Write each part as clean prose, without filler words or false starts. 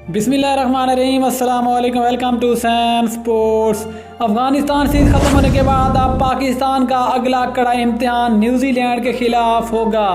बिस्मिल्लाहिर्रहमानिर्रहीम, अस्सलाम वालेकुम, welcome to Sam sports. Afghanistan series खत्म होने के बाद अब पाकिस्तान का अगला कड़ा इम्तिहान न्यूजीलैंड के खिलाफ होगा।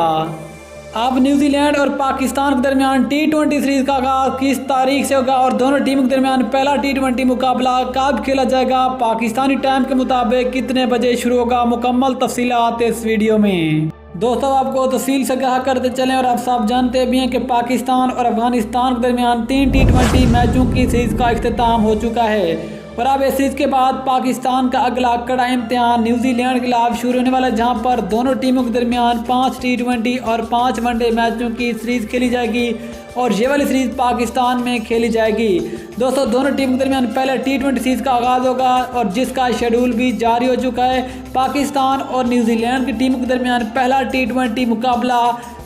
अब न्यूजीलैंड और पाकिस्तान के दरमियान T20 सीरीज का आगाज किस तारीख से होगा और दोनों टीमों के दरमियान पहला T20 मुकाबला कब खेला जाएगा, पाकिस्तानी टाइम के मुताबिक कितने बजे शुरू होगा, मुकम्मल तफसीलात इस वीडियो में। दोस्तों, आपको तफसील से कहा करते चलें और आप सब जानते भी हैं कि पाकिस्तान और अफगानिस्तान के दरमियान 3 T20 मैचों की सीरीज का इख्तिताम हो चुका है और अब इस सीरीज के बाद पाकिस्तान का अगला कड़ा इम्तिहान न्यूजीलैंड के खिलाफ शुरू होने वाला है, जहां पर दोनों टीमों के दरमियान 5 T20 और 5 वनडे मैचों की सीरीज खेली जाएगी और ये वाली सीरीज पाकिस्तान में खेली जाएगी। दोस्तों, दोनों टीमों के दरमियान पहले T20 सीरीज का आगाज़ होगा और जिसका शेड्यूल भी जारी हो चुका है। पाकिस्तान और न्यूजीलैंड की टीमों के दरमियान पहला T20 मुकाबला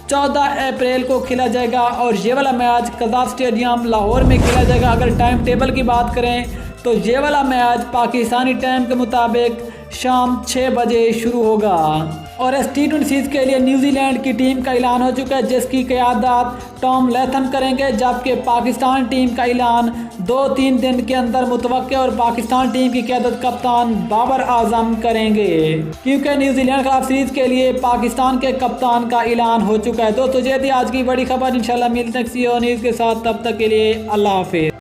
14 अप्रैल को खेला जाएगा और ये वाला मैच कज़ाक स्टेडियम लाहौर में खेला जाएगा। अगर टाइम टेबल की बात करें तो ये वाला मैच पाकिस्तानी टाइम के मुताबिक शाम 6 बजे शुरू होगा और इस T20 सीरीज के लिए न्यूजीलैंड की टीम का ऐलान हो चुका है, जिसकी क़यादत टॉम लैथम करेंगे, जबकि पाकिस्तान टीम का ऐलान 2-3 दिन के अंदर मुतवक्के और पाकिस्तान टीम की क़यादत कप्तान बाबर आजम करेंगे, क्योंकि न्यूजीलैंड खिलाफ सीरीज के लिए पाकिस्तान के कप्तान का ऐलान हो चुका है। दोस्तों, ये थी आज की बड़ी खबर। इंशाल्लाह मिलते हैं किसी और न्यूज़ के साथ, तब तक के लिए अल्लाह हाफिज़।